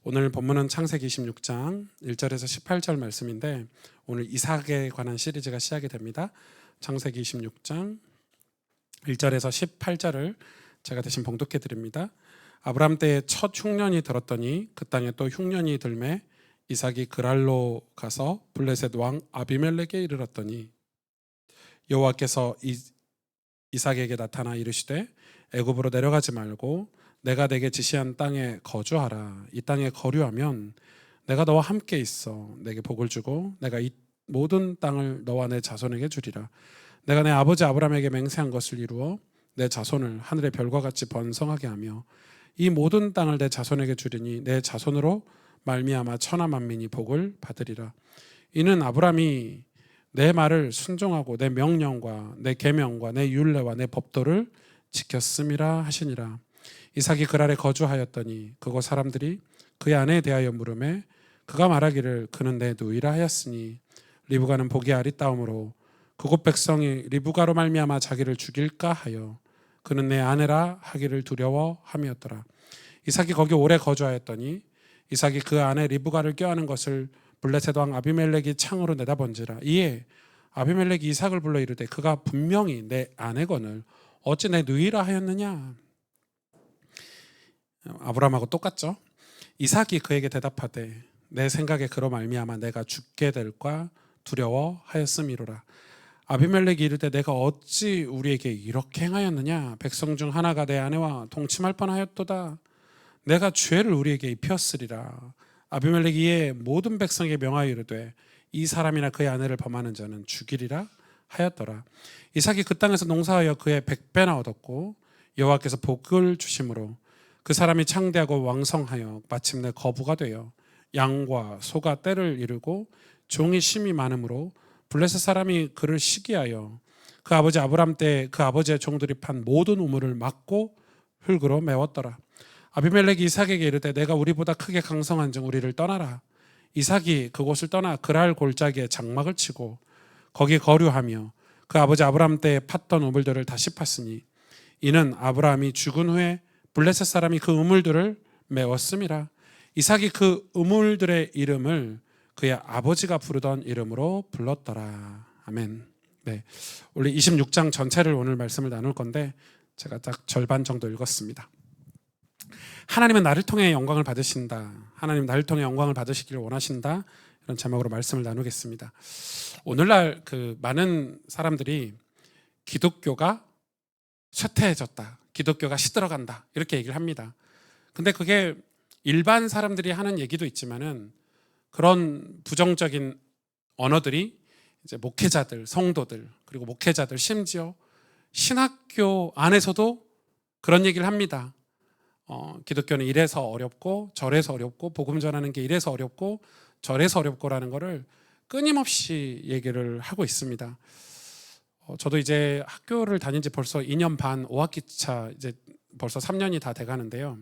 오늘 본문은 창세기 26장 1절에서 18절 말씀인데 오늘 이삭에 관한 시리즈가 시작이 됩니다. 창세기 26장 1절에서 18절을 제가 대신 봉독해 드립니다. 아브람 때에 첫 흉년이 들었더니 그 땅에 또 흉년이 들매 이삭이 그랄로 가서 블레셋 왕 아비멜렉에 이르렀더니 여호와께서 이삭에게 나타나 이르시되 애굽으로 내려가지 말고 내가 내게 지시한 땅에 거주하라. 이 땅에 거류하면 내가 너와 함께 있어 내게 복을 주고 내가 이 모든 땅을 너와 내 자손에게 주리라. 내가 내 아버지 아브라함에게 맹세한 것을 이루어 내 자손을 하늘의 별과 같이 번성하게 하며 이 모든 땅을 내 자손에게 주리니 내 자손으로 말미암아 천하 만민이 복을 받으리라. 이는 아브라함이 내 말을 순종하고 내 명령과 내 계명과 내 율례와 내 법도를 지켰음이라 하시니라. 이삭이 그랄에 거주하였더니 그곳 사람들이 그의 아내에 대하여 물으매 그가 말하기를 그는 내 누이라 하였으니 리브가는 보기 아리따움으로 그곳 백성이 리브가로 말미암아 자기를 죽일까 하여 그는 내 아내라 하기를 두려워함이었더라. 이삭이 거기 오래 거주하였더니 이삭이 그 아내 리브가를 껴안은 것을 블레셋 왕 아비멜렉이 창으로 내다본지라. 이에 아비멜렉이 이삭을 불러 이르되 그가 분명히 내 아내거늘 어찌 내 누이라 하였느냐. 아브라함하고 똑같죠. 이삭이 그에게 대답하되 내 생각에 그로 말미암아 내가 죽게 될까 두려워하였음이로라. 아비멜렉이 이르되 내가 어찌 우리에게 이렇게 행하였느냐. 백성 중 하나가 내 아내와 동침할 뻔하였도다. 내가 죄를 우리에게 입혔으리라. 아비멜렉이 이에 모든 백성에게 명하여 이르되 이 사람이나 그의 아내를 범하는 자는 죽이리라 하였더라. 이삭이 그 땅에서 농사하여 그의 100배나 얻었고 여호와께서 복을 주심으로 그 사람이 창대하고 왕성하여 마침내 거부가 되어 양과 소가 때를 이루고 종이 심이 많으므로 블레셋 사람이 그를 시기하여 그 아버지 아브람 때 그 아버지의 종들이 판 모든 우물을 막고 흙으로 메웠더라. 아비멜렉이 이삭에게 이르되 내가 우리보다 크게 강성한즉 우리를 떠나라. 이삭이 그곳을 떠나 그랄 골짜기에 장막을 치고 거기 거류하며 그 아버지 아브람 때에 팠던 우물들을 다시 팠으니 이는 아브라함이 죽은 후에 블레셋 사람이 그 우물들을 메웠음이라. 이삭이 그 우물들의 이름을 그의 아버지가 부르던 이름으로 불렀더라. 아멘. 네, 원래 26장 전체를 오늘 말씀을 나눌 건데 제가 딱 절반 정도 읽었습니다. 하나님은 나를 통해 영광을 받으신다. 하나님 나를 통해 영광을 받으시기를 원하신다. 이런 제목으로 말씀을 나누겠습니다. 오늘날 그 많은 사람들이 기독교가 쇠퇴해졌다. 기독교가 시들어간다. 이렇게 얘기를 합니다. 근데 그게 일반 사람들이 하는 얘기도 있지만은 그런 부정적인 언어들이 이제 목회자들, 성도들, 그리고 목회자들, 심지어 신학교 안에서도 그런 얘기를 합니다. 기독교는 이래서 어렵고 저래서 어렵고 복음 전하는 게 이래서 어렵고 저래서 어렵고라는 거를 끊임없이 얘기를 하고 있습니다. 저도 이제 학교를 다닌 지 벌써 2년 반 5학기 차 이제 벌써 3년이 다 돼가는데요.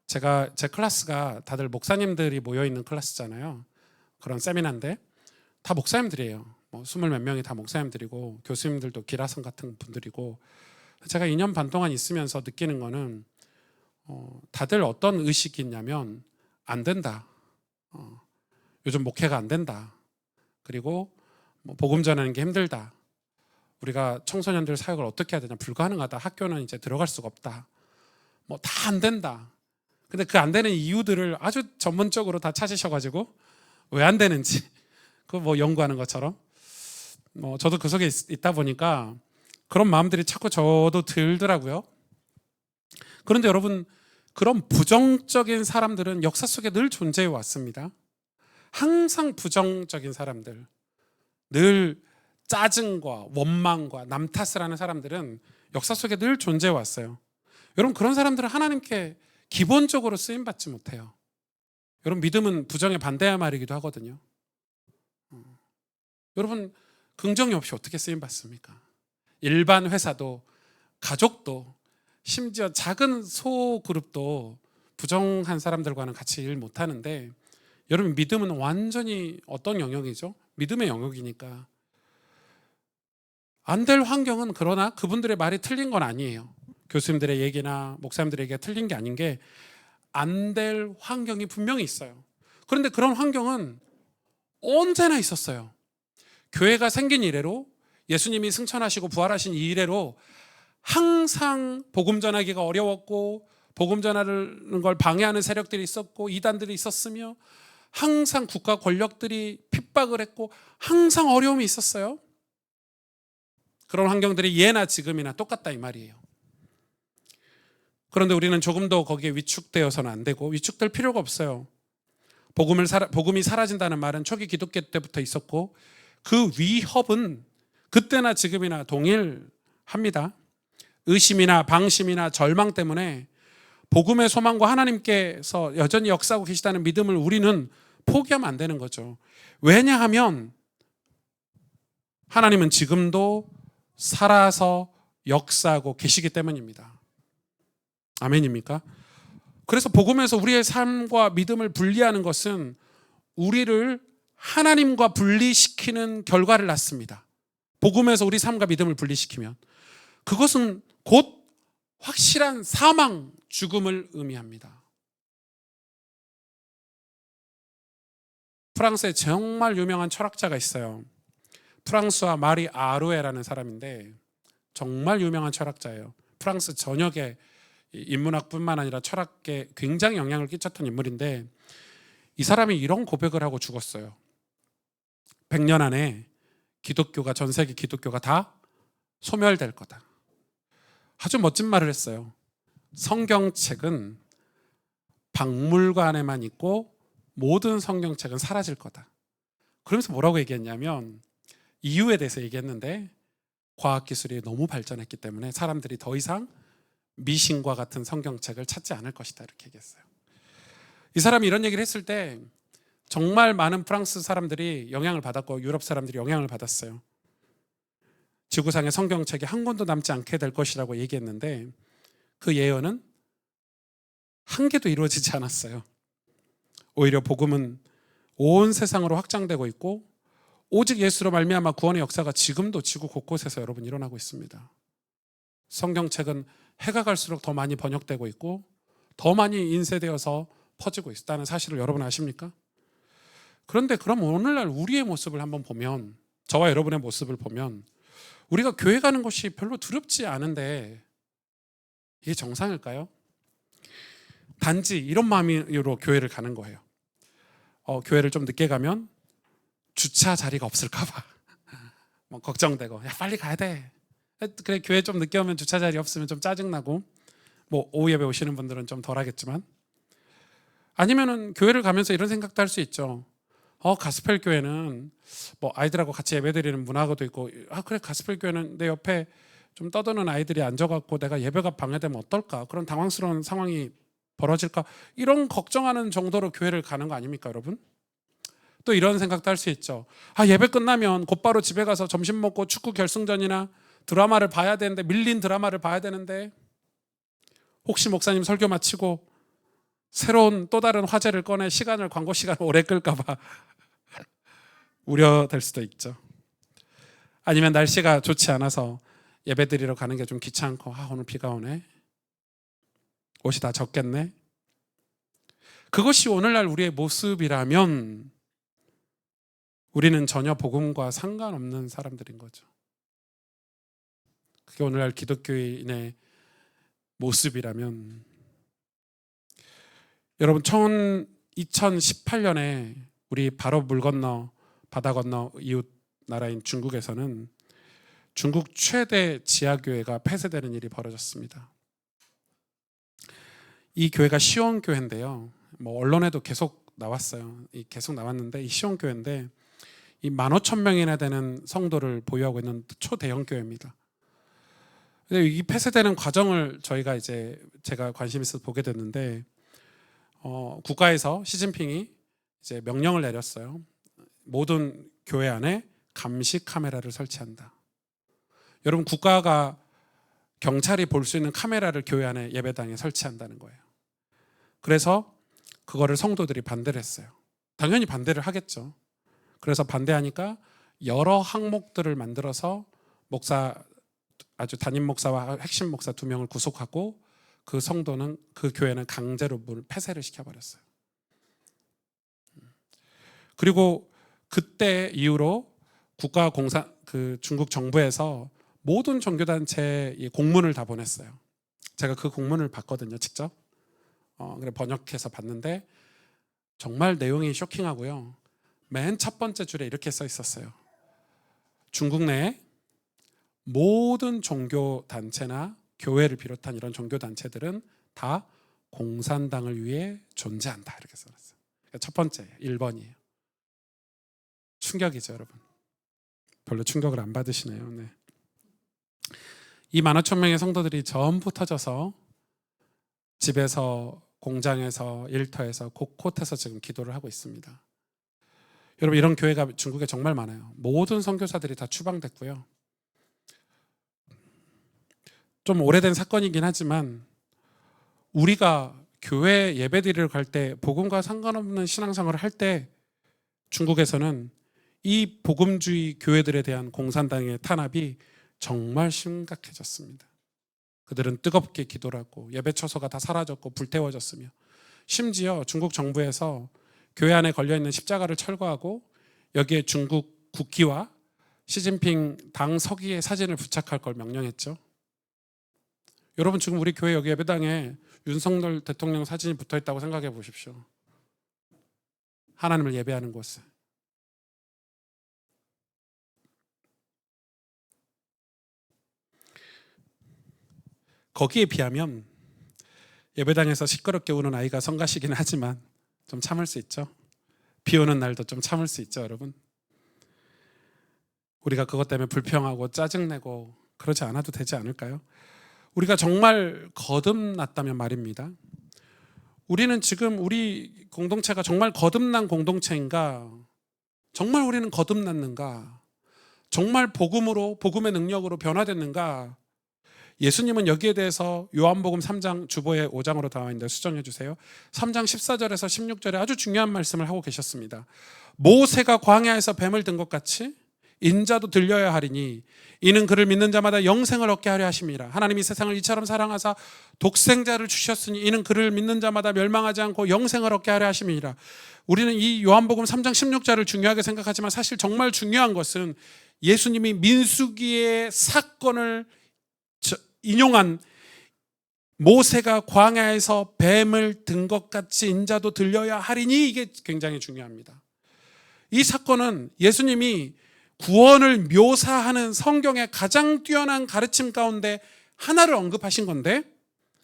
제 클래스가 다들 목사님들이 모여 있는 클래스잖아요. 그런 세미나인데 다 목사님들이에요. 뭐 20 몇 명이 다 목사님들이고 교수님들도 기라성 같은 분들이고 제가 2년 반 동안 있으면서 느끼는 거는 다들 어떤 의식이 있냐면 안 된다. 요즘 목회가 안 된다. 그리고 뭐 복음 전하는 게 힘들다. 우리가 청소년들 사역을 어떻게 해야 되냐. 불가능하다. 학교는 이제 들어갈 수가 없다. 뭐 다 안 된다. 근데 그 안 되는 이유들을 아주 전문적으로 다 찾으셔가지고 왜 안 되는지 그거 뭐 연구하는 것처럼 저도 그 속에 있다 보니까 그런 마음들이 자꾸 저도 들더라고요. 그런데 여러분 그런 부정적인 사람들은 역사 속에 늘 존재해 왔습니다. 항상 부정적인 사람들, 늘 짜증과 원망과 남 탓을 하는 사람들은 역사 속에 늘 존재해 왔어요. 여러분 그런 사람들은 하나님께 기본적으로 쓰임받지 못해요. 여러분 믿음은 부정에 반대할 말이기도 하거든요. 여러분 긍정이 없이 어떻게 쓰임받습니까? 일반 회사도 가족도 심지어 작은 소그룹도 부정한 사람들과는 같이 일 못하는데 여러분 믿음은 완전히 어떤 영역이죠? 믿음의 영역이니까 안 될 환경은 그러나 그분들의 말이 틀린 건 아니에요. 교수님들의 얘기나 목사님들의 얘기가 틀린 게 아닌 게 안 될 환경이 분명히 있어요. 그런데 그런 환경은 언제나 있었어요. 교회가 생긴 이래로, 예수님이 승천하시고 부활하신 이 이래로 항상 복음 전하기가 어려웠고, 복음 전하는 걸 방해하는 세력들이 있었고, 이단들이 있었으며, 항상 국가 권력들이 핍박을 했고, 항상 어려움이 있었어요. 그런 환경들이 예나 지금이나 똑같다 이 말이에요. 그런데 우리는 조금도 거기에 위축되어서는 안 되고, 위축될 필요가 없어요. 복음이 사라진다는 말은 초기 기독교 때부터 있었고, 그 위협은 그때나 지금이나 동일합니다. 의심이나 방심이나 절망 때문에 복음의 소망과 하나님께서 여전히 역사하고 계시다는 믿음을 우리는 포기하면 안 되는 거죠. 왜냐하면 하나님은 지금도 살아서 역사하고 계시기 때문입니다. 아멘입니까? 그래서 복음에서 우리의 삶과 믿음을 분리하는 것은 우리를 하나님과 분리시키는 결과를 낳습니다. 복음에서 우리 삶과 믿음을 분리시키면 그것은 곧 확실한 사망, 죽음을 의미합니다. 프랑스에 정말 유명한 철학자가 있어요. 프랑스와 마리 아루에라는 사람인데 정말 유명한 철학자예요. 프랑스 전역에 인문학뿐만 아니라 철학계에 굉장히 영향을 끼쳤던 인물인데, 이 사람이 이런 고백을 하고 죽었어요. 100년 안에 기독교가, 전 세계 기독교가 다 소멸될 거다. 아주 멋진 말을 했어요. 성경책은 박물관에만 있고 모든 성경책은 사라질 거다. 그러면서 뭐라고 얘기했냐면, 이유에 대해서 얘기했는데, 과학기술이 너무 발전했기 때문에 사람들이 더 이상 미신과 같은 성경책을 찾지 않을 것이다, 이렇게 얘기했어요. 이 사람이 이런 얘기를 했을 때 정말 많은 프랑스 사람들이 영향을 받았고 유럽 사람들이 영향을 받았어요. 지구상에 성경책이 한 권도 남지 않게 될 것이라고 얘기했는데, 그 예언은 한 개도 이루어지지 않았어요. 오히려 복음은 온 세상으로 확장되고 있고, 오직 예수로 말미암아 구원의 역사가 지금도 지구 곳곳에서 여러분 일어나고 있습니다. 성경책은 해가 갈수록 더 많이 번역되고 있고 더 많이 인쇄되어서 퍼지고 있다는 사실을 여러분 아십니까? 그런데 그럼 오늘날 우리의 모습을 한번 보면, 저와 여러분의 모습을 보면 우리가 교회 가는 것이 별로 두렵지 않은데 이게 정상일까요? 단지 이런 마음으로 교회를 가는 거예요. 교회를 좀 늦게 가면 주차 자리가 없을까 봐 뭐 걱정되고, 야 빨리 가야 돼. 그래, 교회 좀 늦게 오면 주차 자리 없으면 좀 짜증나고, 뭐 오후 예배 오시는 분들은 좀 덜 하겠지만, 아니면은 교회를 가면서 이런 생각도 할 수 있죠. 가스펠 교회는 뭐 아이들하고 같이 예배드리는 문화가도 있고, 그래 가스펠 교회는 내 옆에 좀 떠드는 아이들이 앉아갖고 내가 예배가 방해되면 어떨까, 그런 당황스러운 상황이 벌어질까, 이런 걱정하는 정도로 교회를 가는 거 아닙니까 여러분? 또 이런 생각도 할 수 있죠. 예배 끝나면 곧바로 집에 가서 점심 먹고 축구 결승전이나 드라마를 봐야 되는데, 밀린 드라마를 봐야 되는데, 혹시 목사님 설교 마치고 새로운 또 다른 화제를 꺼내 광고 시간을 오래 끌까 봐 우려될 수도 있죠. 아니면 날씨가 좋지 않아서 예배드리러 가는 게 좀 귀찮고, 오늘 비가 오네, 옷이 다 젖겠네. 그것이 오늘날 우리의 모습이라면 우리는 전혀 복음과 상관없는 사람들인 거죠. 그게 오늘날 기독교인의 모습이라면, 여러분 2018년에 우리 바로 물 건너 바다 건너 이웃 나라인 중국에서는 중국 최대 지하교회가 폐쇄되는 일이 벌어졌습니다. 이 교회가 시온교회인데요, 뭐 언론에도 계속 나왔어요. 계속 나왔는데, 이 시온교회인데 이 15,000명이나 되는 성도를 보유하고 있는 초대형 교회입니다. 이 폐쇄되는 과정을 제가 관심 있어서 보게 됐는데, 국가에서 시진핑이 이제 명령을 내렸어요. 모든 교회 안에 감시 카메라를 설치한다. 여러분, 국가가, 경찰이 볼 수 있는 카메라를 교회 안에 예배당에 설치한다는 거예요. 그래서 그거를 성도들이 반대를 했어요. 당연히 반대를 하겠죠. 그래서 반대하니까 여러 항목들을 만들어서 아주 담임 목사와 핵심 목사 2명을 구속하고, 그 성도는 그 교회는 강제로 문을 폐쇄를 시켜버렸어요. 그리고 그때 이후로 중국 정부에서 모든 종교단체에 공문을 다 보냈어요. 제가 그 공문을 봤거든요, 직접. 그래 번역해서 봤는데 정말 내용이 쇼킹하고요. 맨 첫 번째 줄에 이렇게 써 있었어요. 중국 내에 모든 종교단체나 교회를 비롯한 이런 종교단체들은 다 공산당을 위해 존재한다. 이렇게 써놨어요. 첫 번째, 1번이에요. 충격이죠, 여러분. 별로 충격을 안 받으시네요. 네. 이 15,000명의 성도들이 전부 터져서 집에서, 공장에서, 일터에서, 곳곳에서 지금 기도를 하고 있습니다. 여러분, 이런 교회가 중국에 정말 많아요. 모든 선교사들이 다 추방됐고요. 좀 오래된 사건이긴 하지만 우리가 교회 예배드리러 갈 때 복음과 상관없는 신앙생활을 할 때 중국에서는 이 복음주의 교회들에 대한 공산당의 탄압이 정말 심각해졌습니다. 그들은 뜨겁게 기도를 하고 예배 처소가 다 사라졌고 불태워졌으며 심지어 중국 정부에서 교회 안에 걸려있는 십자가를 철거하고 여기에 중국 국기와 시진핑 당 서기의 사진을 부착할 걸 명령했죠. 여러분, 지금 우리 교회 여기 예배당에 윤석열 대통령 사진이 붙어있다고 생각해 보십시오. 하나님을 예배하는 곳에. 거기에 비하면 예배당에서 시끄럽게 우는 아이가 성가시긴 하지만 좀 참을 수 있죠. 비 오는 날도 좀 참을 수 있죠, 여러분. 우리가 그것 때문에 불평하고 짜증내고 그러지 않아도 되지 않을까요? 우리가 정말 거듭났다면 말입니다. 우리는 지금 우리 공동체가 정말 거듭난 공동체인가? 정말 우리는 거듭났는가? 정말 복음으로, 복음의 능력으로 변화됐는가? 예수님은 여기에 대해서 요한복음 3장 주보에 5장으로 나와 있는데 수정해 주세요. 3장 14절에서 16절에 아주 중요한 말씀을 하고 계셨습니다. 모세가 광야에서 뱀을 든 것 같이 인자도 들려야 하리니 이는 그를 믿는 자마다 영생을 얻게 하려 하심이라. 하나님이 세상을 이처럼 사랑하사 독생자를 주셨으니 이는 그를 믿는 자마다 멸망하지 않고 영생을 얻게 하려 하심이라. 우리는 이 요한복음 3장 16절을 중요하게 생각하지만 사실 정말 중요한 것은 예수님이 민수기의 사건을 인용한 모세가 광야에서 뱀을 든 것 같이 인자도 들려야 하리니, 이게 굉장히 중요합니다. 이 사건은 예수님이 구원을 묘사하는 성경의 가장 뛰어난 가르침 가운데 하나를 언급하신 건데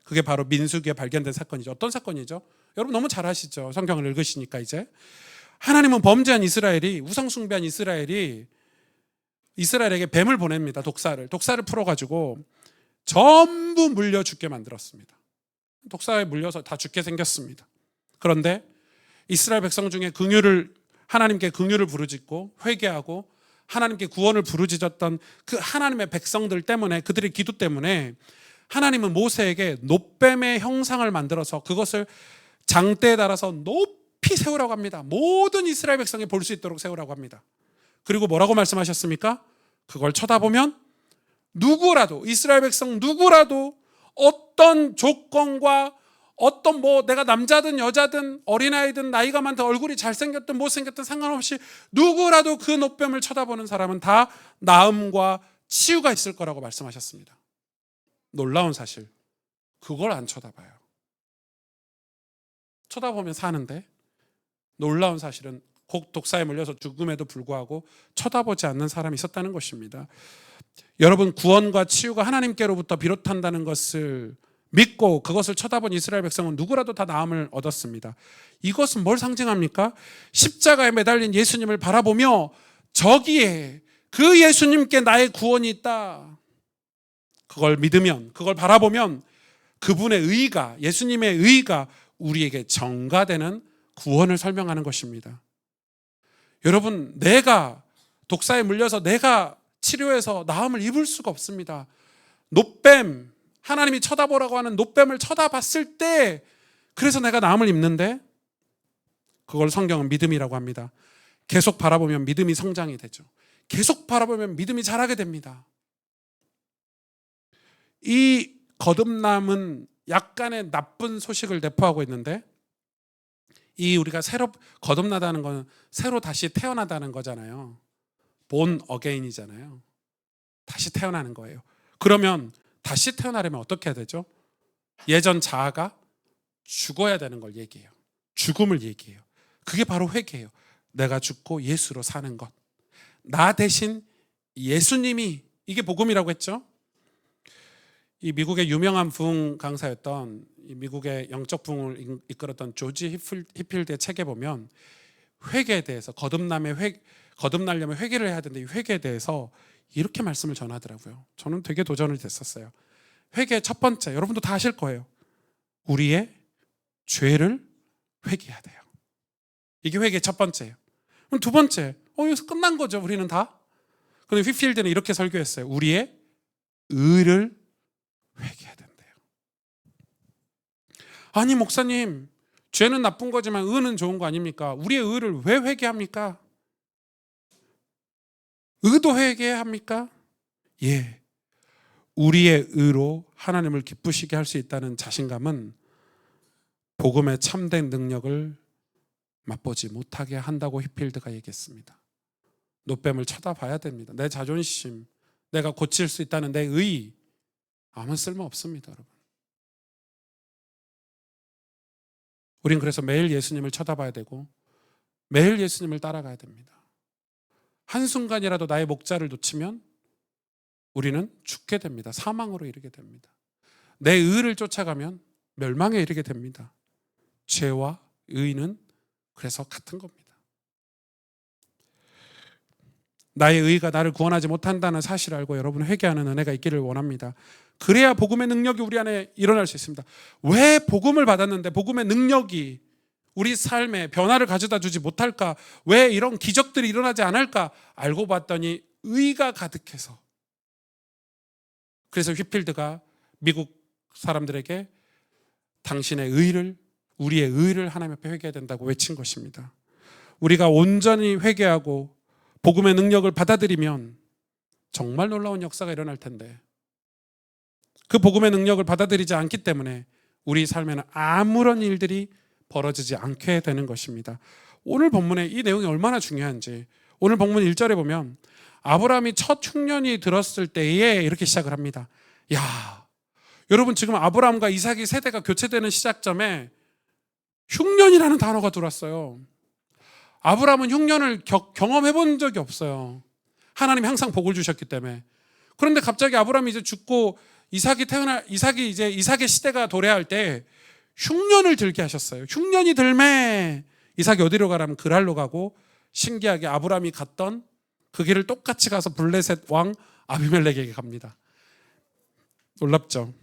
그게 바로 민수기에 발견된 사건이죠. 어떤 사건이죠? 여러분 너무 잘 아시죠? 성경을 읽으시니까 이제. 하나님은 범죄한 이스라엘이, 우상 숭배한 이스라엘이 이스라엘에게 뱀을 보냅니다. 독사를 풀어가지고 전부 물려 죽게 만들었습니다. 독사에 물려서 다 죽게 생겼습니다. 그런데 이스라엘 백성 중에 하나님께 긍휼을 부르짖고 회개하고 하나님께 구원을 부르짖었던 그 하나님의 백성들 때문에, 그들의 기도 때문에 하나님은 모세에게 놋뱀의 형상을 만들어서 그것을 장대에 달아서 높이 세우라고 합니다. 모든 이스라엘 백성이 볼 수 있도록 세우라고 합니다. 그리고 뭐라고 말씀하셨습니까? 그걸 쳐다보면 누구라도, 이스라엘 백성 누구라도 어떤 조건과 어떤 내가 남자든 여자든 어린아이든 나이가 많든 얼굴이 잘생겼든 못생겼든 상관없이 누구라도 그 놋뱀을 쳐다보는 사람은 다 나음과 치유가 있을 거라고 말씀하셨습니다. 놀라운 사실, 그걸 안 쳐다봐요. 쳐다보면 사는데 놀라운 사실은 곧 독사에 물려서 죽음에도 불구하고 쳐다보지 않는 사람이 있었다는 것입니다. 여러분, 구원과 치유가 하나님께로부터 비롯한다는 것을 믿고 그것을 쳐다본 이스라엘 백성은 누구라도 다 나음을 얻었습니다. 이것은 뭘 상징합니까? 십자가에 매달린 예수님을 바라보며 저기에 그 예수님께 나의 구원이 있다, 그걸 믿으면, 그걸 바라보면 그분의 의가, 예수님의 의가 우리에게 전가되는 구원을 설명하는 것입니다. 여러분, 내가 독사에 물려서 내가 치료해서 나음을 입을 수가 없습니다. 놋뱀, 하나님이 쳐다보라고 하는 놋뱀을 쳐다봤을 때 그래서 내가 나음을 입는데, 그걸 성경은 믿음이라고 합니다. 계속 바라보면 믿음이 성장이 되죠. 계속 바라보면 믿음이 자라게 됩니다. 이 거듭남은 약간의 나쁜 소식을 내포하고 있는데, 이 우리가 새로 거듭나다는 건 새로 다시 태어나다는 거잖아요. born again이잖아요. 다시 태어나는 거예요. 그러면 다시 태어나려면 어떻게 해야 되죠? 예전 자아가 죽어야 되는 걸 얘기해요. 죽음을 얘기해요. 그게 바로 회개예요. 내가 죽고 예수로 사는 것. 나 대신 예수님이, 이게 복음이라고 했죠. 이 미국의 유명한 부흥 강사였던, 이 미국의 영적 부흥을 이끌었던 조지 히필드의 책에 보면 회개에 대해서, 거듭나려면 회개를 해야 되는데 이 회개에 대해서 이렇게 말씀을 전하더라고요. 저는 되게 도전이 됐었어요. 회개의 첫 번째, 여러분도 다 아실 거예요. 우리의 죄를 회개해야 돼요. 이게 회개의 첫 번째예요. 그럼 두 번째, 여기서 끝난 거죠, 우리는 다. 그런데 휘필드는 이렇게 설교했어요. 우리의 의를 회개해야 된대요. 아니 목사님, 죄는 나쁜 거지만 의는 좋은 거 아닙니까? 우리의 의를 왜 회개합니까? 의도 회개해야 합니까? 예. 우리의 의로 하나님을 기쁘시게 할 수 있다는 자신감은 복음의 참된 능력을 맛보지 못하게 한다고 히필드가 얘기했습니다. 노뱀을 쳐다봐야 됩니다. 내 자존심, 내가 고칠 수 있다는 내 의, 아무 쓸모 없습니다, 여러분. 우린 그래서 매일 예수님을 쳐다봐야 되고 매일 예수님을 따라가야 됩니다. 한순간이라도 나의 목자를 놓치면 우리는 죽게 됩니다. 사망으로 이르게 됩니다. 내 의를 쫓아가면 멸망에 이르게 됩니다. 죄와 의는 그래서 같은 겁니다. 나의 의가 나를 구원하지 못한다는 사실을 알고 여러분 회개하는 은혜가 있기를 원합니다. 그래야 복음의 능력이 우리 안에 일어날 수 있습니다. 왜 복음을 받았는데 복음의 능력이 우리 삶에 변화를 가져다 주지 못할까? 왜 이런 기적들이 일어나지 않을까? 알고 봤더니 의가 가득해서. 그래서 휘필드가 미국 사람들에게 당신의 의를, 우리의 의를 하나님 앞에 회개해야 된다고 외친 것입니다. 우리가 온전히 회개하고 복음의 능력을 받아들이면 정말 놀라운 역사가 일어날 텐데, 그 복음의 능력을 받아들이지 않기 때문에 우리 삶에는 아무런 일들이 벌어지지 않게 되는 것입니다. 오늘 본문에 이 내용이 얼마나 중요한지, 오늘 본문 1절에 보면 아브라함이 첫 흉년이 들었을 때에 이렇게 시작을 합니다. 야, 여러분 지금 아브라함과 이삭이 세대가 교체되는 시작점에 흉년이라는 단어가 들어왔어요. 아브라함은 흉년을 경험해 본 적이 없어요. 하나님이 항상 복을 주셨기 때문에. 그런데 갑자기 아브라함이 이제 죽고 이삭이 이제 이삭의 시대가 도래할 때 흉년을 들게 하셨어요. 흉년이 들매 이삭이 어디로 가라면 그랄로 가고, 신기하게 아브라함이 갔던 그 길을 똑같이 가서 블레셋 왕 아비멜렉에게 갑니다. 놀랍죠?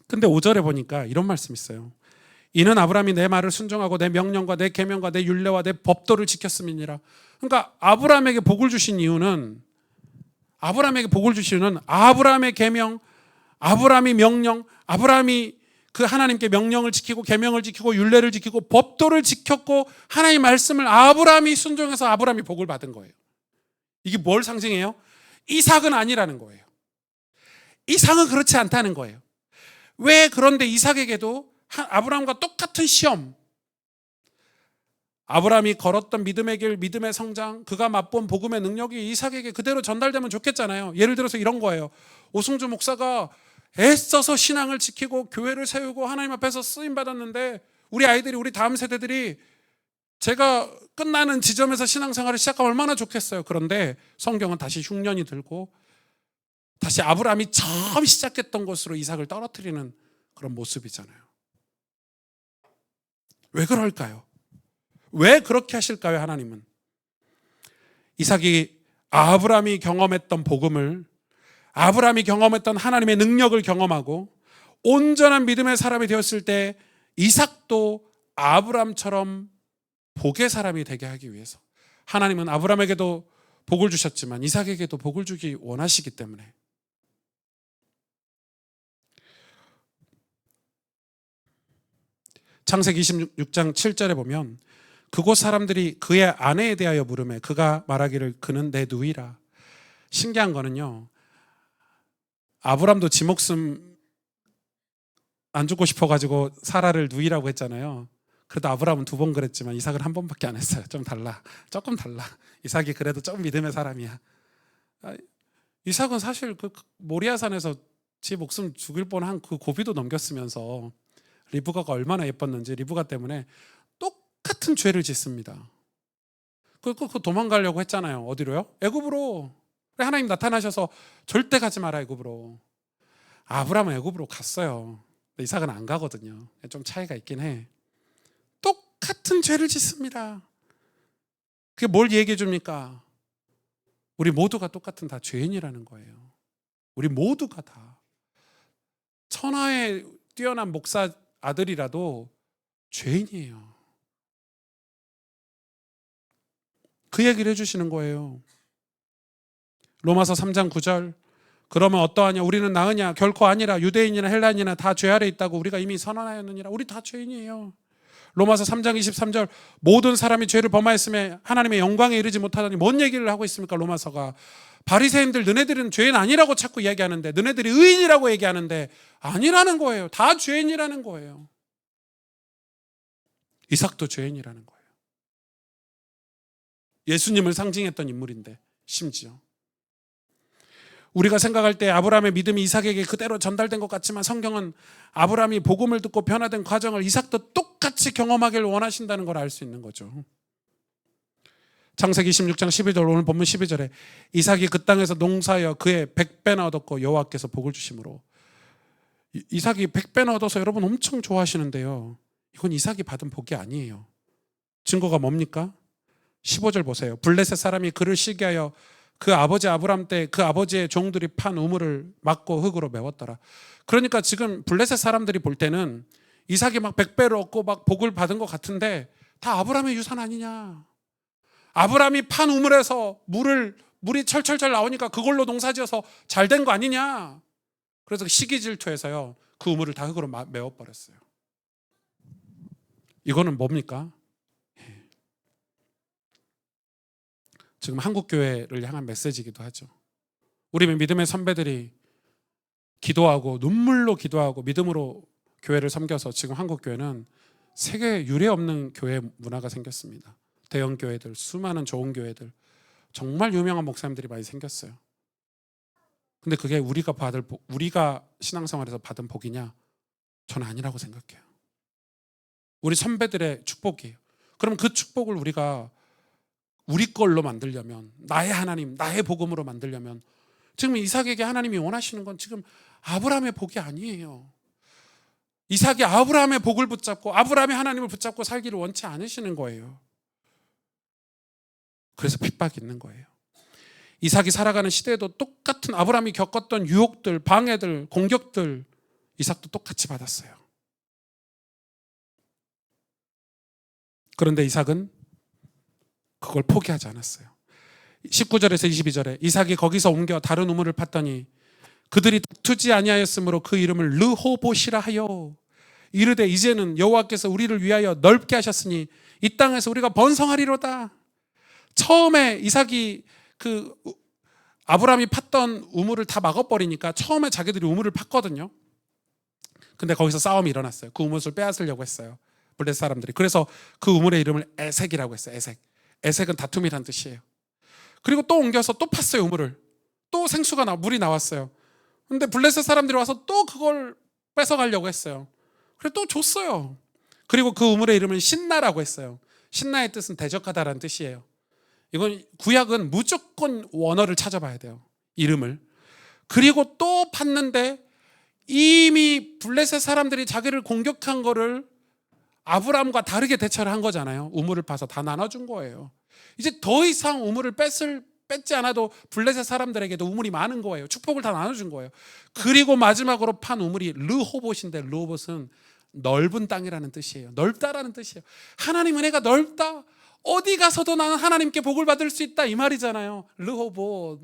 근데 5절에 보니까 이런 말씀이 있어요. 이는 아브라함이 내 말을 순종하고 내 명령과 내 계명과 내 율례와 내 법도를 지켰음이니라. 그러니까 아브라함에게 복을 주신 이유는, 아브라함의 계명, 아브라함이 명령, 아브라함이 그 하나님께 명령을 지키고 계명을 지키고 율례를 지키고 법도를 지켰고 하나님의 말씀을 아브라함이 순종해서 아브라함이 복을 받은 거예요. 이게 뭘 상징해요? 이삭은 아니라는 거예요. 이삭은 그렇지 않다는 거예요. 왜? 그런데 이삭에게도 아브라함과 똑같은 시험, 아브라함이 걸었던 믿음의 길, 믿음의 성장, 그가 맛본 복음의 능력이 이삭에게 그대로 전달되면 좋겠잖아요. 예를 들어서 이런 거예요. 오승주 목사가 애써서 신앙을 지키고 교회를 세우고 하나님 앞에서 쓰임 받았는데 우리 아이들이, 우리 다음 세대들이 제가 끝나는 지점에서 신앙생활을 시작하면 얼마나 좋겠어요. 그런데 성경은 다시 흉년이 들고 다시 아브라함이 처음 시작했던 곳으로 이삭을 떨어뜨리는 그런 모습이잖아요. 왜 그럴까요? 왜 그렇게 하실까요? 하나님은 이삭이 아브라함이 경험했던 복음을, 아브라함이 경험했던 하나님의 능력을 경험하고 온전한 믿음의 사람이 되었을 때 이삭도 아브라함처럼 복의 사람이 되게 하기 위해서, 하나님은 아브라함에게도 복을 주셨지만 이삭에게도 복을 주기 원하시기 때문에. 창세기 26장 7절에 보면 그곳 사람들이 그의 아내에 대하여 물으매 그가 말하기를 그는 내 누이라. 신기한 거는요, 아브람도 지 목숨 안 죽고 싶어가지고 사라를 누이라고 했잖아요. 그래도 아브라함은 2번 그랬지만 이삭은 1번밖에 안 했어요. 좀 달라. 조금 달라. 이삭이 그래도 조금 믿음의 사람이야. 이삭은 사실 그 모리아산에서 지 목숨 죽일 뻔한 그 고비도 넘겼으면서 리브가가 얼마나 예뻤는지 리브가 때문에 똑같은 죄를 짓습니다. 그 도망가려고 했잖아요. 어디로요? 애굽으로. 하나님 나타나셔서 절대 가지 마라 애굽으로. 아브라함은 애굽으로 갔어요. 이삭은 안 가거든요. 좀 차이가 있긴 해. 똑같은 죄를 짓습니다. 그게 뭘 얘기해 줍니까? 우리 모두가 똑같은 다 죄인이라는 거예요. 우리 모두가 다. 천하의 뛰어난 목사 아들이라도 죄인이에요. 그 얘기를 해주시는 거예요. 로마서 3장 9절. 그러면 어떠하냐? 우리는 나으냐? 결코 아니라. 유대인이나 헬라인이나 다 죄 아래 있다고 우리가 이미 선언하였느니라. 우리 다 죄인이에요. 로마서 3장 23절. 모든 사람이 죄를 범하였으며 하나님의 영광에 이르지 못하다니 뭔 얘기를 하고 있습니까? 로마서가. 바리새인들 너네들은 죄인 아니라고 자꾸 이야기하는데, 너네들이 의인이라고 얘기하는데 아니라는 거예요. 다 죄인이라는 거예요. 이삭도 죄인이라는 거예요. 예수님을 상징했던 인물인데 심지어. 우리가 생각할 때 아브라함의 믿음이 이삭에게 그대로 전달된 것 같지만 성경은 아브라함이 복음을 듣고 변화된 과정을 이삭도 똑같이 경험하길 원하신다는 걸 알 수 있는 거죠. 창세기 26장 12절 오늘 본문 12절에 이삭이 그 땅에서 농사하여 그의 100배나 얻었고 여호와께서 복을 주심으로. 이삭이 100배나 얻어서 여러분 엄청 좋아하시는데요. 이건 이삭이 받은 복이 아니에요. 증거가 뭡니까? 15절 보세요. 블레셋 사람이 그를 시기하여 그 아버지 아브람 때 그 아버지의 종들이 판 우물을 막고 흙으로 메웠더라. 그러니까 지금 블레셋 사람들이 볼 때는 이삭이 막 100배를 얻고 막 복을 받은 것 같은데 다 아브람의 유산 아니냐. 아브람이 판 우물에서 물이 철철철 나오니까 그걸로 농사지어서 잘 된 거 아니냐. 그래서 시기 질투해서요. 그 우물을 다 흙으로 메워버렸어요. 이거는 뭡니까? 지금 한국교회를 향한 메시지이기도 하죠. 우리 믿음의 선배들이 기도하고 눈물로 기도하고 믿음으로 교회를 섬겨서 지금 한국교회는 세계 유례 없는 교회 문화가 생겼습니다. 대형 교회들, 수많은 좋은 교회들, 정말 유명한 목사님들이 많이 생겼어요. 근데 그게 우리가 신앙생활에서 받은 복이냐? 저는 아니라고 생각해요. 우리 선배들의 축복이에요. 그럼 그 축복을 우리가 우리 걸로 만들려면, 나의 하나님, 나의 복음으로 만들려면 지금 이삭에게 하나님이 원하시는 건 지금 아브라함의 복이 아니에요. 이삭이 아브라함의 복을 붙잡고 아브라함의 하나님을 붙잡고 살기를 원치 않으시는 거예요. 그래서 핍박이 있는 거예요. 이삭이 살아가는 시대에도 똑같은 아브라함이 겪었던 유혹들, 방해들, 공격들 이삭도 똑같이 받았어요. 그런데 이삭은 그걸 포기하지 않았어요. 19절에서 22절에 이삭이 거기서 옮겨 다른 우물을 팠더니 그들이 다투지 아니하였으므로 그 이름을 르호봇이라 하여 이르되 이제는 여호와께서 우리를 위하여 넓게 하셨으니 이 땅에서 우리가 번성하리로다. 처음에 이삭이 그 아브라함이 팠던 우물을 다 막아버리니까 처음에 자기들이 우물을 팠거든요. 근데 거기서 싸움이 일어났어요. 그 우물을 빼앗으려고 했어요. 블레셋 사람들이. 그래서 그 우물의 이름을 에색이라고 했어요. 에색. 에색은 다툼이란 뜻이에요. 그리고 또 옮겨서 또 팠어요. 우물을. 또 물이 나왔어요. 근데 블레셋 사람들이 와서 또 그걸 뺏어가려고 했어요. 그래서 또 줬어요. 그리고 그 우물의 이름은 신나라고 했어요. 신나의 뜻은 대적하다라는 뜻이에요. 이건 구약은 무조건 원어를 찾아봐야 돼요. 이름을. 그리고 또 팠는데 이미 블레셋 사람들이 자기를 공격한 거를 아브라함과 다르게 대처를 한 거잖아요. 우물을 파서 다 나눠준 거예요. 이제 더 이상 우물을 뺏지 않아도 블레셋 사람들에게도 우물이 많은 거예요. 축복을 다 나눠준 거예요. 그리고 마지막으로 판 우물이 르호봇인데 르호봇은 넓은 땅이라는 뜻이에요. 넓다라는 뜻이에요. 하나님 은혜가 넓다. 어디 가서도 나는 하나님께 복을 받을 수 있다 이 말이잖아요. 르호봇.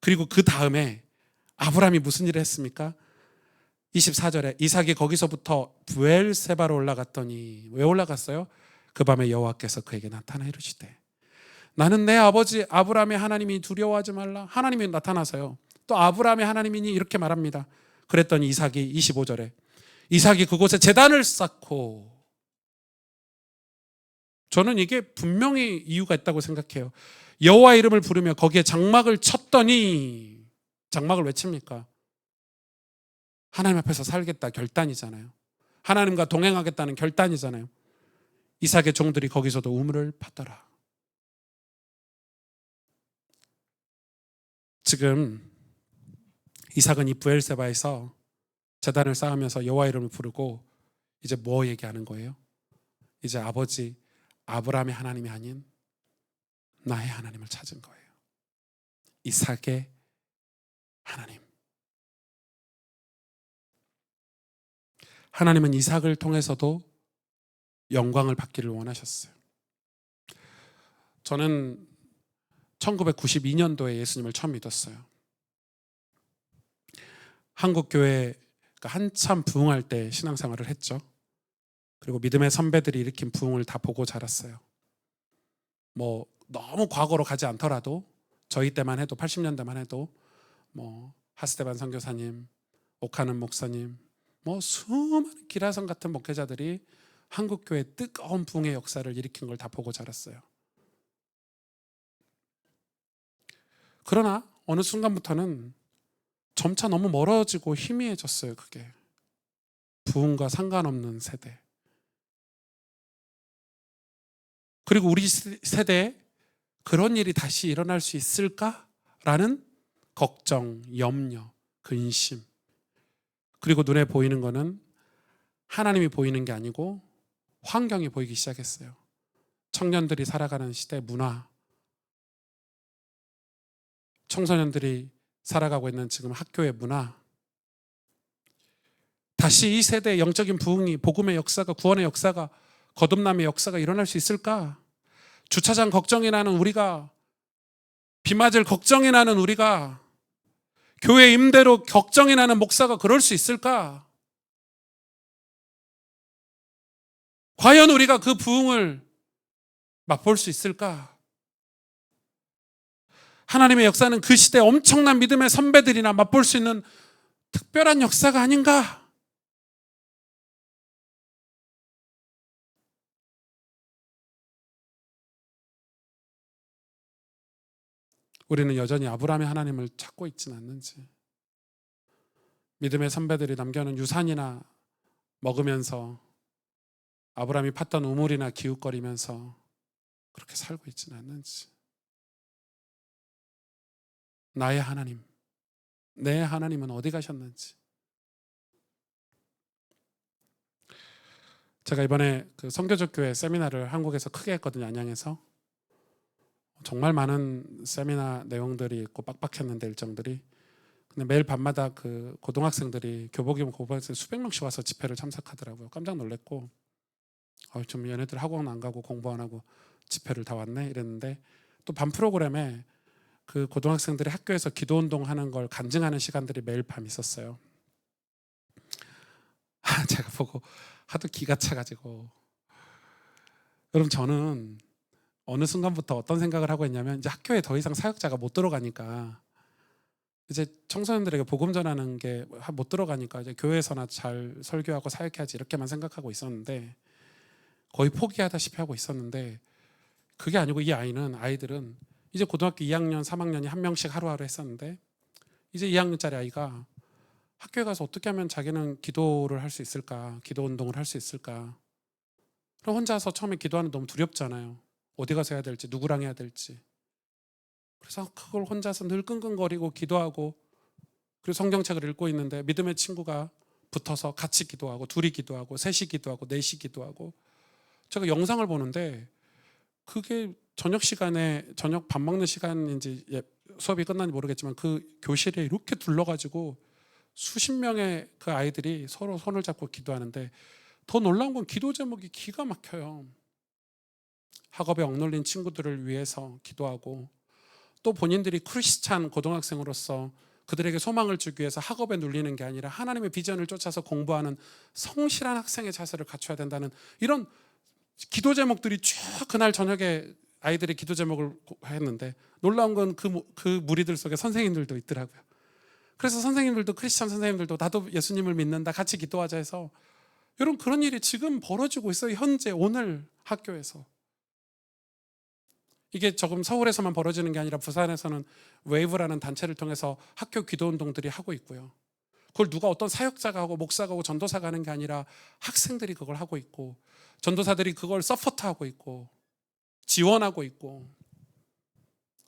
그리고 그 다음에 아브라함이 무슨 일을 했습니까? 24절에 이삭이 거기서부터 브엘세바로 올라갔더니 왜 올라갔어요? 그 밤에 여호와께서 그에게 나타나 이르시되 나는 내 아버지 아브라함의 하나님이 두려워하지 말라. 하나님이 나타나서요. 또 아브라함의 하나님이니 이렇게 말합니다. 그랬더니 이삭이 25절에 이삭이 그곳에 제단을 쌓고, 저는 이게 분명히 이유가 있다고 생각해요. 여호와 이름을 부르며 거기에 장막을 쳤더니, 장막을 왜 칩니까? 하나님 앞에서 살겠다 결단이잖아요. 하나님과 동행하겠다는 결단이잖아요. 이삭의 종들이 거기서도 우물을 파더라. 지금 이삭은 이 브엘세바에서 제단을 쌓으면서 여호와 이름을 부르고 이제 뭐 얘기하는 거예요? 이제 아버지 아브라함의 하나님이 아닌 나의 하나님을 찾은 거예요. 이삭의 하나님. 하나님은 이삭을 통해서도 영광을 받기를 원하셨어요. 저는 1992년도에 예수님을 처음 믿었어요. 한국교회 한참 부흥할 때 신앙생활을 했죠. 그리고 믿음의 선배들이 일으킨 부흥을 다 보고 자랐어요. 뭐 너무 과거로 가지 않더라도 저희 때만 해도 80년대만 해도 뭐 하스데반 선교사님, 오카는 목사님, 뭐 수많은 기라성 같은 목회자들이 한국교회 뜨거운 부흥의 역사를 일으킨 걸 다 보고 자랐어요. 그러나 어느 순간부터는 점차 너무 멀어지고 희미해졌어요. 그게 부흥과 상관없는 세대. 그리고 우리 세대에 그런 일이 다시 일어날 수 있을까라는 걱정, 염려, 근심. 그리고 눈에 보이는 거는 하나님이 보이는 게 아니고 환경이 보이기 시작했어요. 청년들이 살아가는 시대 문화, 청소년들이 살아가고 있는 지금 학교의 문화, 다시 이 세대의 영적인 부흥이, 복음의 역사가, 구원의 역사가, 거듭남의 역사가 일어날 수 있을까? 주차장 걱정이 나는 우리가, 비 맞을 걱정이 나는 우리가, 교회 임대로 걱정이 나는 목사가 그럴 수 있을까? 과연 우리가 그 부흥을 맛볼 수 있을까? 하나님의 역사는 그 시대 엄청난 믿음의 선배들이나 맛볼 수 있는 특별한 역사가 아닌가? 우리는 여전히 아브라함의 하나님을 찾고 있지는 않는지, 믿음의 선배들이 남겨놓은 유산이나 먹으면서 아브라함이 팠던 우물이나 기웃거리면서 그렇게 살고 있지는 않는지, 나의 하나님, 내 하나님은 어디 가셨는지. 제가 이번에 그 선교적 교회 세미나를 한국에서 크게 했거든요. 안양에서. 정말 많은 세미나 내용들이 있고 빡빡했는데 일정들이. 근데 매일 밤마다 그 고등학생들이 교복이면 고등학생 수백 명씩 와서 집회를 참석하더라고요. 깜짝 놀랐고, 좀 얘네들 학원 안 가고 공부 안 하고 집회를 다 왔네 이랬는데, 또 밤 프로그램에 그 고등학생들이 학교에서 기도운동 하는 걸 간증하는 시간들이 매일 밤 있었어요. 제가 보고 하도 기가 차가지고, 여러분 저는 어느 순간부터 어떤 생각을 하고 있냐면, 이제 학교에 더 이상 사역자가 못 들어가니까, 이제 청소년들에게 복음 전하는 게 못 들어가니까 이제 교회에서나 잘 설교하고 사역해야지 이렇게만 생각하고 있었는데, 거의 포기하다시피 하고 있었는데, 그게 아니고 이 아이들은 이제 고등학교 2학년, 3학년이 한 명씩 하루하루 했었는데, 이제 2학년짜리 아이가 학교에 가서 어떻게 하면 자기는 기도를 할 수 있을까, 기도 운동을 할 수 있을까. 그럼 혼자서 처음에 기도하는 너무 두렵잖아요. 어디 가서 해야 될지, 누구랑 해야 될지. 그래서 그걸 혼자서 늘 끙끙거리고 기도하고, 그리고 성경책을 읽고 있는데 믿음의 친구가 붙어서 같이 기도하고, 둘이 기도하고, 셋이 기도하고, 넷이 기도하고. 제가 영상을 보는데 그게 저녁 시간에, 저녁 밥 먹는 시간인지 수업이 끝난지 모르겠지만 그 교실에 이렇게 둘러가지고 수십 명의 그 아이들이 서로 손을 잡고 기도하는데, 더 놀라운 건 기도 제목이 기가 막혀요. 학업에 억눌린 친구들을 위해서 기도하고, 또 본인들이 크리스찬 고등학생으로서 그들에게 소망을 주기 위해서 학업에 눌리는 게 아니라 하나님의 비전을 쫓아서 공부하는 성실한 학생의 자세를 갖춰야 된다는 이런 기도 제목들이 쭉 그날 저녁에 아이들이 기도 제목을 했는데, 놀라운 건 그 무리들 속에 선생님들도 있더라고요. 그래서 선생님들도, 크리스찬 선생님들도 나도 예수님을 믿는다, 같이 기도하자 해서, 여러분 그런 일이 지금 벌어지고 있어요. 현재 오늘 학교에서. 이게 조금 서울에서만 벌어지는 게 아니라 부산에서는 웨이브라는 단체를 통해서 학교 기도 운동들이 하고 있고요. 그걸 누가 어떤 사역자가 하고 목사가 하고 전도사가 하는 게 아니라 학생들이 그걸 하고 있고, 전도사들이 그걸 서포트하고 있고 지원하고 있고,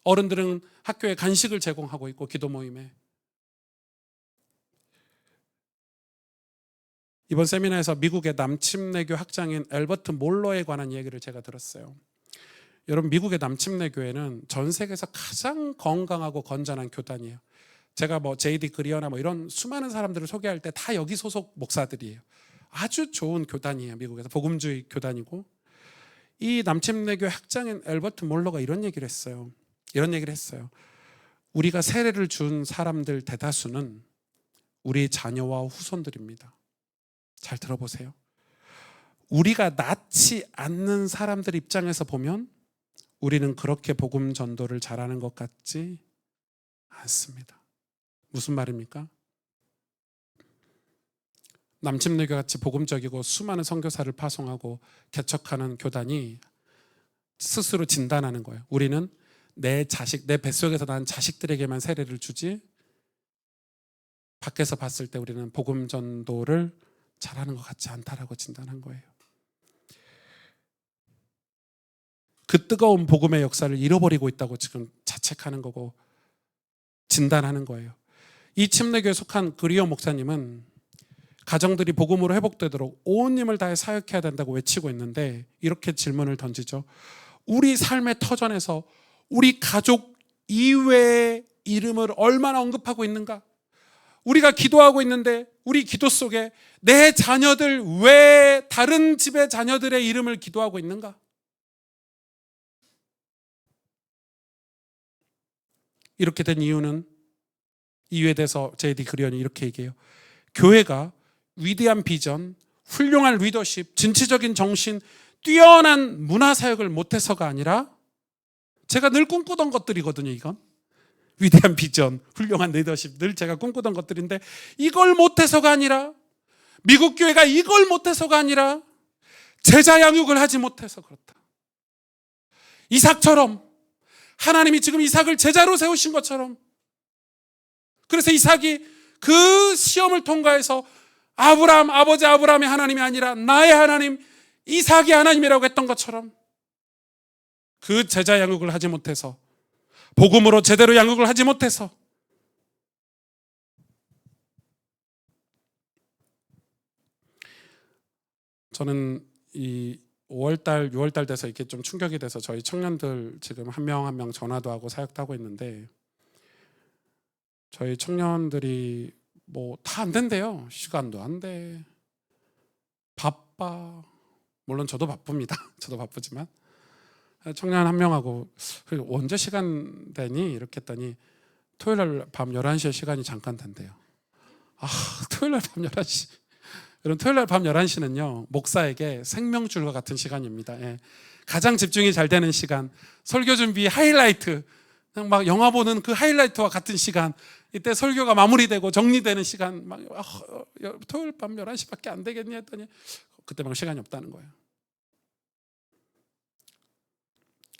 어른들은 학교에 간식을 제공하고 있고, 기도 모임에. 이번 세미나에서 미국의 남침내교 학장인 엘버트 몰러에 관한 얘기를 제가 들었어요. 여러분, 미국의 남침내교회는 전 세계에서 가장 건강하고 건전한 교단이에요. 제가 제이디 그리어나 이런 수많은 사람들을 소개할 때 다 여기 소속 목사들이에요. 아주 좋은 교단이에요. 미국에서 복음주의 교단이고, 이 남침내교 학장인 엘버트 몰러가 이런 얘기를 했어요. 우리가 세례를 준 사람들 대다수는 우리 자녀와 후손들입니다. 잘 들어보세요. 우리가 낳지 않는 사람들 입장에서 보면 우리는 그렇게 복음 전도를 잘하는 것 같지 않습니다. 무슨 말입니까? 남침내교 같이 복음적이고 수많은 선교사를 파송하고 개척하는 교단이 스스로 진단하는 거예요. 우리는 내 뱃속에서 난 자식들에게만 세례를 주지, 밖에서 봤을 때 우리는 복음 전도를 잘하는 것 같지 않다라고 진단한 거예요. 그 뜨거운 복음의 역사를 잃어버리고 있다고 지금 자책하는 거고 진단하는 거예요. 이 침례교에 속한 그리어 목사님은 가정들이 복음으로 회복되도록 온 힘을 다해 사역해야 된다고 외치고 있는데, 이렇게 질문을 던지죠. 우리 삶의 터전에서 우리 가족 이외의 이름을 얼마나 언급하고 있는가? 우리가 기도하고 있는데 우리 기도 속에 내 자녀들 외에 다른 집의 자녀들의 이름을 기도하고 있는가? 이렇게 된 이유에 대해서 제이디 그리언이 이렇게 얘기해요. 교회가 위대한 비전, 훌륭한 리더십, 진취적인 정신, 뛰어난 문화사역을 못해서가 아니라, 제가 늘 꿈꾸던 것들이거든요. 이건 위대한 비전, 훌륭한 리더십, 늘 제가 꿈꾸던 것들인데, 이걸 못해서가 아니라, 미국 교회가 이걸 못해서가 아니라 제자 양육을 하지 못해서 그렇다. 이삭처럼, 하나님이 지금 이삭을 제자로 세우신 것처럼, 그래서 이삭이 그 시험을 통과해서 아버지 아브라함의 하나님이 아니라 나의 하나님, 이삭의 하나님이라고 했던 것처럼, 그 제자 양육을 하지 못해서, 복음으로 제대로 양육을 하지 못해서, 저는 이 5월달, 6월달 돼서 이렇게 좀 충격이 돼서 저희 청년들 지금 한 명 한 명 전화도 하고 사역도 하고 있는데, 저희 청년들이 다 안 된대요. 시간도 안 돼. 바빠. 물론 저도 바쁩니다. 저도 바쁘지만. 청년 한 명하고 언제 시간 되니? 이렇게 했더니 토요일 밤 11시에 시간이 잠깐 된대요. 토요일 밤 11시. 여러분, 토요일 밤 11시는요, 목사에게 생명줄과 같은 시간입니다. 예. 가장 집중이 잘 되는 시간, 설교 준비 하이라이트, 그냥 막 영화 보는 그 하이라이트와 같은 시간, 이때 설교가 마무리되고 정리되는 시간, 토요일 밤 11시밖에 안 되겠니 했더니 그때 막 시간이 없다는 거예요.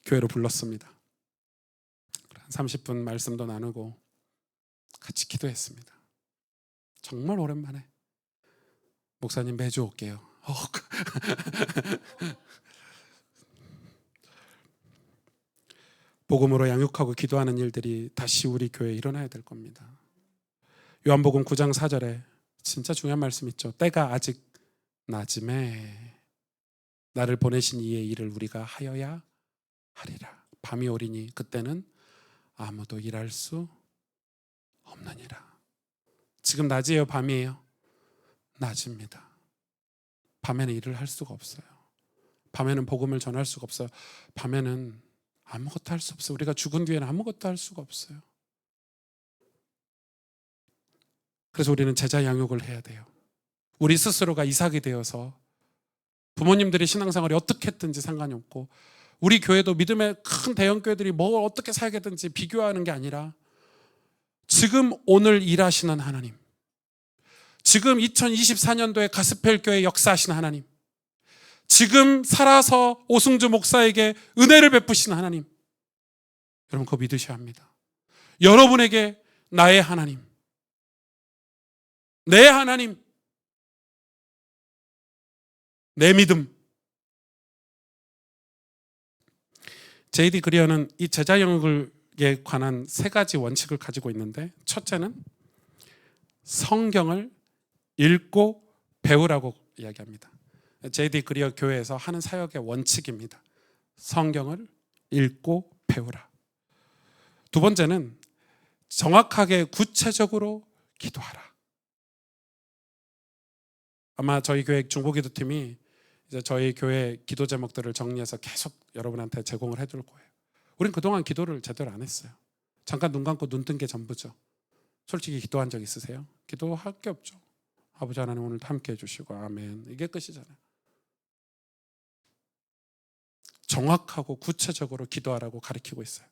교회로 불렀습니다. 한 30분 말씀도 나누고 같이 기도했습니다. 정말 오랜만에. 목사님 매주 올게요. 복음으로 양육하고 기도하는 일들이 다시 우리 교회에 일어나야 될 겁니다. 요한복음 9장 4절에 진짜 중요한 말씀 있죠. 때가 아직 낮음에 나를 보내신 이의 일을 우리가 하여야 하리라. 밤이 오리니 그때는 아무도 일할 수 없느니라. 지금 낮이에요, 밤이에요? 낮입니다. 밤에는 일을 할 수가 없어요. 밤에는 복음을 전할 수가 없어요. 밤에는 아무것도 할 수 없어요. 우리가 죽은 뒤에는 아무것도 할 수가 없어요. 그래서 우리는 제자 양육을 해야 돼요. 우리 스스로가 이삭이 되어서 부모님들이 신앙생활이 어떻게 했든지 상관이 없고, 우리 교회도 믿음의 큰 대형 교회들이 뭘 어떻게 살겠든지 비교하는 게 아니라 지금 오늘 일하시는 하나님, 지금 2024년도에 가스펠교회 역사하시는 하나님, 지금 살아서 오승주 목사에게 은혜를 베푸시는 하나님, 여러분 그거 믿으셔야 합니다. 여러분에게 나의 하나님, 내 하나님, 내 믿음. J.D. 그리어는 이 제자 영역에 관한 3가지 원칙을 가지고 있는데, 첫째는 성경을 읽고 배우라고 이야기합니다. J.D. 그리어 교회에서 하는 사역의 원칙입니다. 성경을 읽고 배우라. 두 번째는 정확하게 구체적으로 기도하라. 아마 저희 교회 중보기도팀이 이제 저희 교회 기도 제목들을 정리해서 계속 여러분한테 제공을 해둘 거예요. 우린 그동안 기도를 제대로 안 했어요. 잠깐 눈 감고 눈 뜬 게 전부죠. 솔직히 기도한 적 있으세요? 기도할 게 없죠. 아버지 하나님 오늘도 함께 해주시고 아멘, 이게 끝이잖아요. 정확하고 구체적으로 기도하라고 가르치고 있어요.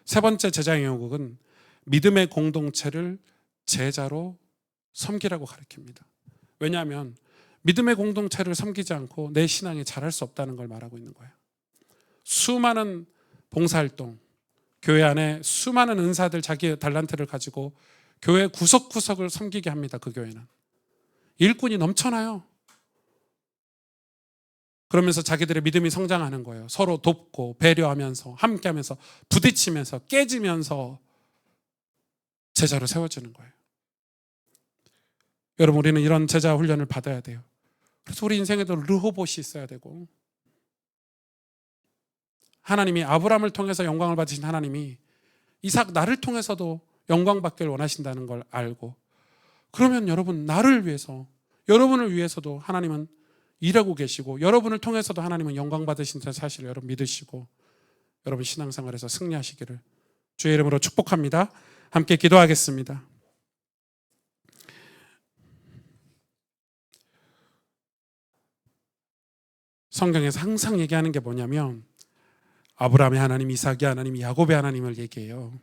세 번째 제자의 영역은 믿음의 공동체를 제자로 섬기라고 가르칩니다. 왜냐하면 믿음의 공동체를 섬기지 않고 내 신앙이 자랄 수 없다는 걸 말하고 있는 거예요. 수많은 봉사활동, 교회 안에 수많은 은사들, 자기 달란트를 가지고 교회 구석구석을 섬기게 합니다. 그 교회는 일꾼이 넘쳐나요. 그러면서 자기들의 믿음이 성장하는 거예요. 서로 돕고 배려하면서 함께하면서 부딪히면서 깨지면서 제자로 세워지는 거예요. 여러분, 우리는 이런 제자 훈련을 받아야 돼요. 그래서 우리 인생에도 르호봇이 있어야 되고, 하나님이 아브라함을 통해서 영광을 받으신 하나님이 이삭 나를 통해서도 영광 받길 원하신다는 걸 알고, 그러면 여러분 나를 위해서, 여러분을 위해서도 하나님은 일하고 계시고, 여러분을 통해서도 하나님은 영광 받으신다는 사실을 여러분 믿으시고, 여러분 신앙생활에서 승리하시기를 주의 이름으로 축복합니다. 함께 기도하겠습니다. 성경에서 항상 얘기하는 게 뭐냐면 아브라함의 하나님, 이삭의 하나님, 야곱의 하나님을 얘기해요.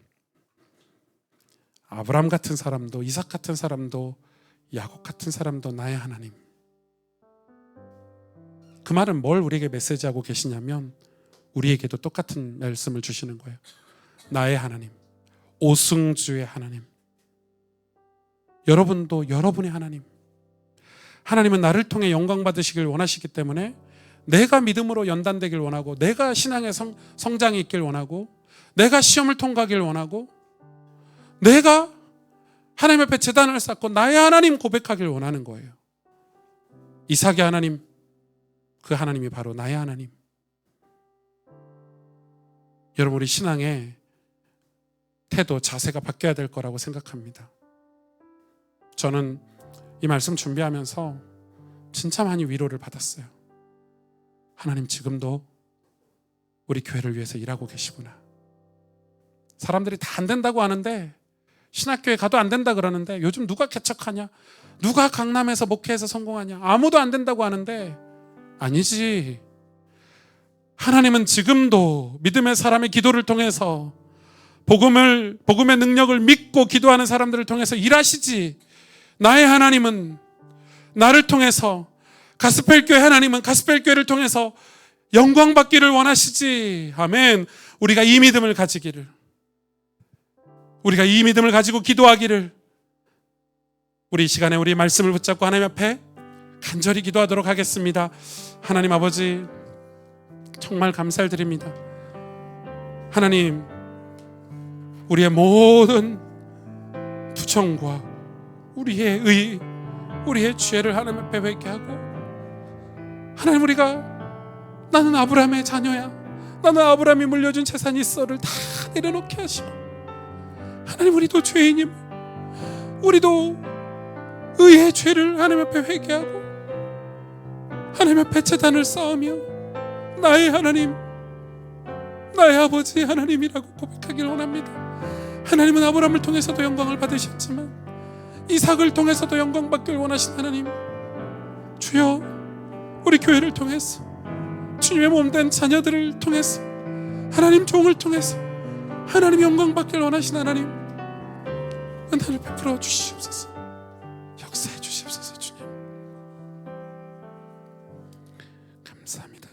아브라함 같은 사람도, 이삭 같은 사람도, 야곱 같은 사람도 나의 하나님. 그 말은 뭘 우리에게 메시지하고 계시냐면 우리에게도 똑같은 말씀을 주시는 거예요. 나의 하나님, 오승주의 하나님, 여러분도 여러분의 하나님. 하나님은 나를 통해 영광 받으시길 원하시기 때문에 내가 믿음으로 연단되길 원하고, 내가 신앙의 성장이 있길 원하고, 내가 시험을 통과하길 원하고, 내가 하나님 앞에 제단을 쌓고 나의 하나님 고백하길 원하는 거예요. 이삭의 하나님, 그 하나님이 바로 나의 하나님. 여러분, 우리 신앙의 태도, 자세가 바뀌어야 될 거라고 생각합니다. 저는 이 말씀 준비하면서 진짜 많이 위로를 받았어요. 하나님 지금도 우리 교회를 위해서 일하고 계시구나. 사람들이 다 안 된다고 하는데, 신학교에 가도 안 된다 그러는데, 요즘 누가 개척하냐, 누가 강남에서 목회해서 성공하냐, 아무도 안 된다고 하는데, 아니지. 하나님은 지금도 믿음의 사람의 기도를 통해서 복음의 능력을 믿고 기도하는 사람들을 통해서 일하시지. 나의 하나님은 나를 통해서, 가스펠교회 하나님은 가스펠교회를 통해서 영광 받기를 원하시지. 아멘. 우리가 이 믿음을 가지기를, 우리가 이 믿음을 가지고 기도하기를, 우리 이 시간에 우리 말씀을 붙잡고 하나님 앞에 간절히 기도하도록 하겠습니다. 하나님 아버지, 정말 감사를 드립니다. 하나님, 우리의 모든 부정과 우리의 죄를 하나님 앞에 회개하고, 하나님, 우리가 나는 아브라함의 자녀야, 나는 아브라함이 물려준 재산이 있어를 다 내려놓게 하시고, 하나님, 우리도 죄인임, 우리도 의의 죄를 하나님 앞에 회개하고 하나님 앞에 제단을 쌓으며 나의 하나님, 나의 아버지 하나님이라고 고백하기를 원합니다. 하나님은 아브라함을 통해서도 영광을 받으셨지만 이삭을 통해서도 영광 받기를 원하신 하나님, 주여, 우리 교회를 통해서, 주님의 몸된 자녀들을 통해서, 하나님 종을 통해서 하나님 영광 받기를 원하신 하나님, 은혜를 베풀어 주시옵소서. 역사해 주시옵소서. 주님 감사합니다.